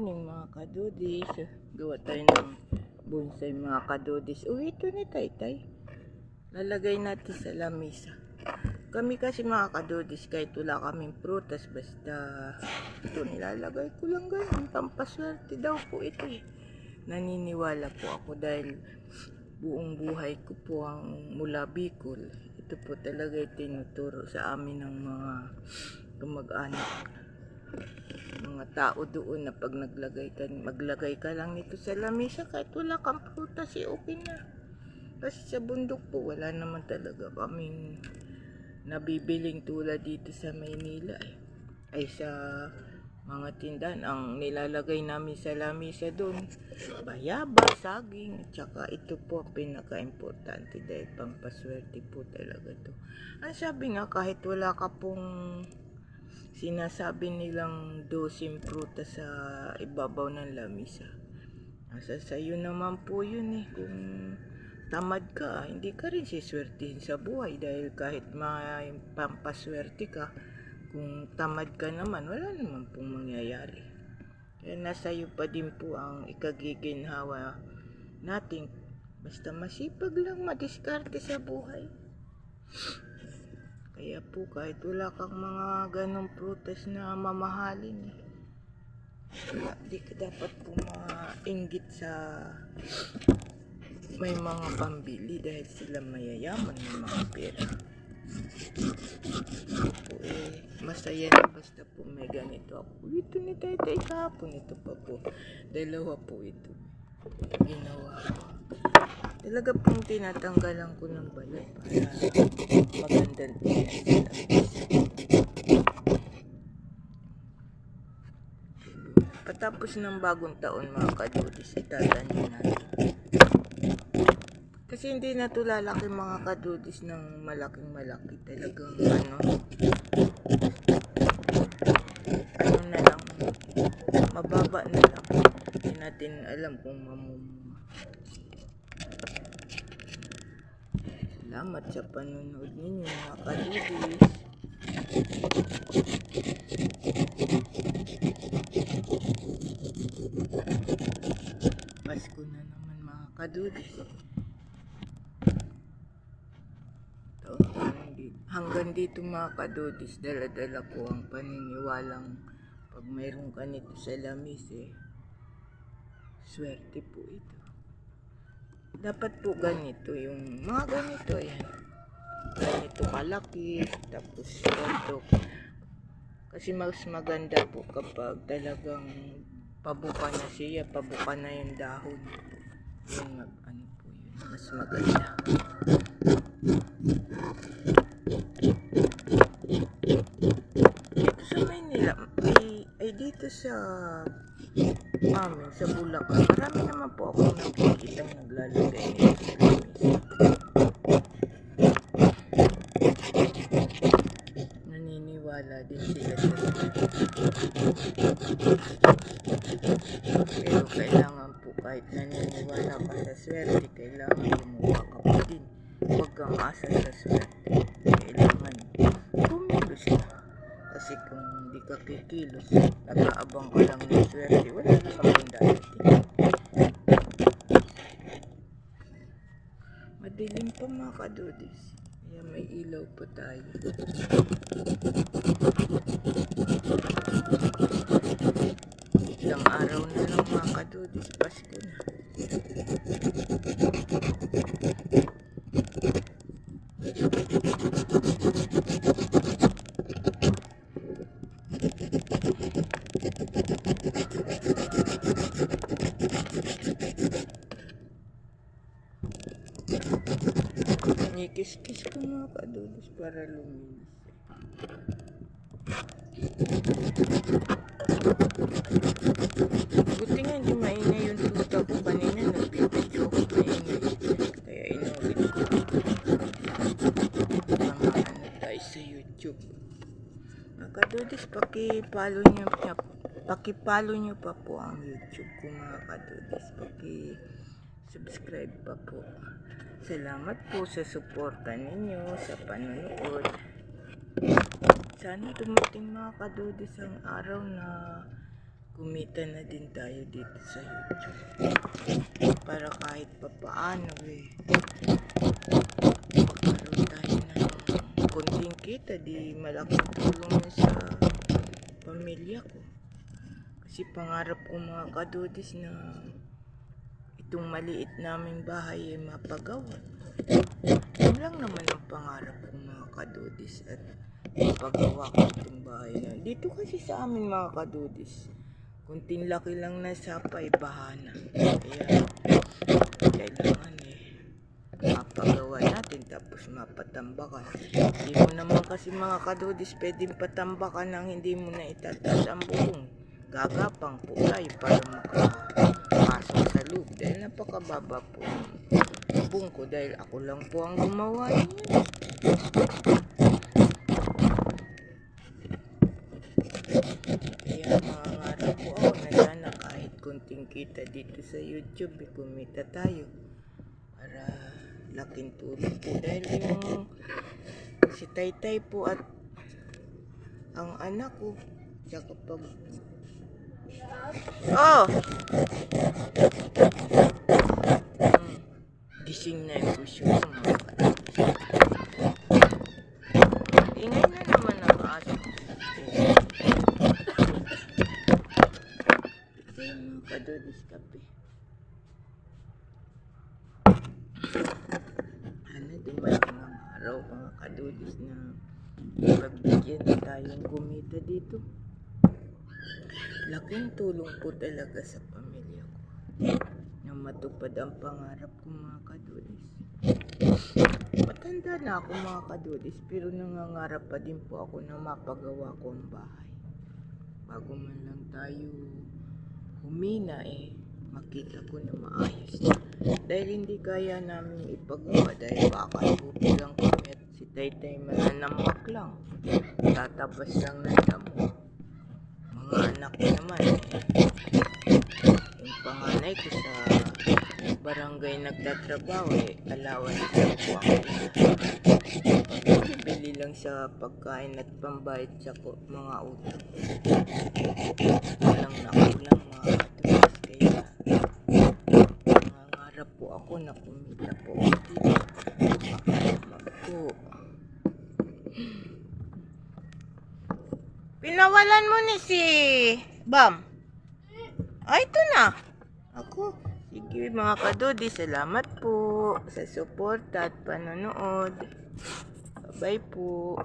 morning mga kadudis. Gawa tayo ng bonsai mga kadudis. Ito ni Taytay. Lalagay natin sa lamesa. Kami kasi mga kadudis, kahit wala kaming prutas, basta ito nilalagay ko lang ganun. Pampaswerte daw po ito eh. Naniniwala po ako dahil buong buhay ko po ang mula Bicol. Ito po talaga tinuturo sa amin ng mga kamag-anak, mga tao doon, na pag maglagay ka lang nito sa lamesa kahit wala kang prutas, okay na. Kasi sa bundok po wala naman talaga kaming nabibiling tulad dito sa Maynila ay sa mga tindahan. Ang nilalagay namin sa lamesa doon, bayabas, saging, at saka ito po pinaka-importante dahil pampaswerte po talaga to. Ang sabi nga, kahit wala ka pong sinasabi nilang dosing prutas sa ibabaw ng lamesa, nasa sayo naman po yun eh. Kung tamad ka, hindi ka rin siswertihin sa buhay dahil kahit may pampaswerte ka, kung tamad ka naman, wala naman pong mangyayari. Kaya nasa iyo pa din po ang ikagiginhawa natin. Basta masipag lang, madiskarte sa buhay. Kaya po kahit wala kang mga ganong prutas na mamahalin di ka dapat po mainggit sa may mga pambili dahil sila mayayaman, may mga pera. Po masaya na basta po may ganito ako. Ito ni Taytay kahapon, ito pa po. Dalawa po ito. Ginawa ko. Talaga pong tinatanggalan ko ng balat para magandang tingnan. Patapos ng bagong taon mga kadudis, itatanim natin. Kasi hindi na ito lalaki mga kadudis ng malaking malaki. Talagang ano na lang, mababa na lang. Hindi natin alam kung Salamat sa panonood ninyo mga kadudis. Pasko na naman mga kadudis. Hanggang dito mga kadudis, dala-dala ko ang paniniwalang pag mayroon ka nito sa lamesa, swerte po ito. Dapat po ganito, yung mga ganito yan. Ganito kalaki, tapos ganito. Kasi mas maganda po kapag talagang pabuka na siya, pabuka na yung dahon. Yun, po yun, mas maganda. Dito sa Maynila, ay dito sa amin, sa Bulacan, marami naman po ako nakikita naglalagay nito sa lamesa. Naniniwala din sila sa pero kailangan po, kahit naniniwala ka sa swerte, kailangan gumawa ka pa din. Huwag kang asa sa swerte. Kailangan kumilos ka. Kasi kung hindi ka kikilos, nag-aabang ka lang ng swerte, wala na kang darating. Madilim pa mga kadudis, kaya may ilaw pa tayo. Ilang araw na lang mga kadudis, Pasko na. Nikis-kis ko mga kadudis para luminis. Buti nga hindi maingay yung tuta ko kanina, nagbibidyo ko maingay. Kaya inulit ko. Mga tayo sa YouTube. Mga kadudis, pakipollow nyo pa po ang YouTube ko mga kadudis. Subscribe pa po. Salamat po sa suporta ninyo sa panonood. Sana dumating mga kadudis ang araw na kumita na din tayo dito sa YouTube. Para kahit papaano magkaroon tayo ng konting kita, di malaking tulong na sa pamilya ko. Kasi pangarap ko mga kadudis na itong maliit naming bahay ay mapagawa. Yun lang naman ang pangarap ko mga kadudis, at mapagawa ko itong bahay na. Dito kasi sa amin mga kadudis, kunting laki lang na sapay, bahana. Kaya kailangan mapagawa natin tapos mapatambakan. Hindi mo naman kasi mga kadudis pwedeng patambakan nang hindi mo na itataas ang buong. Gagapang po tayo para makapasok sa loob dahil napakababa po ang buong ko dahil ako lang po ang gumawa niya. Kaya mangangarap po ako na sana kahit kunting kita dito sa YouTube, kumita tayo para laking tulong po dahil yung si Taytay po at ang anak ko tsaka pag gising na yung puso ko mga kadudis. Ingay na naman ang aso. Ito yung mga kadudis kape. Dumating ang araw mga kadudis na pagbigyan na tayong kumita dito. Laking tulong po talaga sa pamilya ko na matupad ang pangarap ko mga kadudis. Matanda na ako mga kadudis pero nangangarap pa din po ako na mapagawa ko ang bahay. Bago man lang tayo humina makita ko na maayos na. Dahil hindi kaya namin ipagawa dahil baka pupulang kami at si Taytay mananambak lang. Tatabas lang ng damo. Mga anak ko naman yung panganay ko sa barangay nagtatrabaho alawan siya po ako. Bili lang sa pagkain at pambayad sa mga utang. Walang nakulang mga kadudis kaya nangangarap po ako na kumita po dito. Pinawalan mo ni si Bam. Ay, ito na. Ako. Sige mga kadudi, salamat po sa support at panonood. Bye po.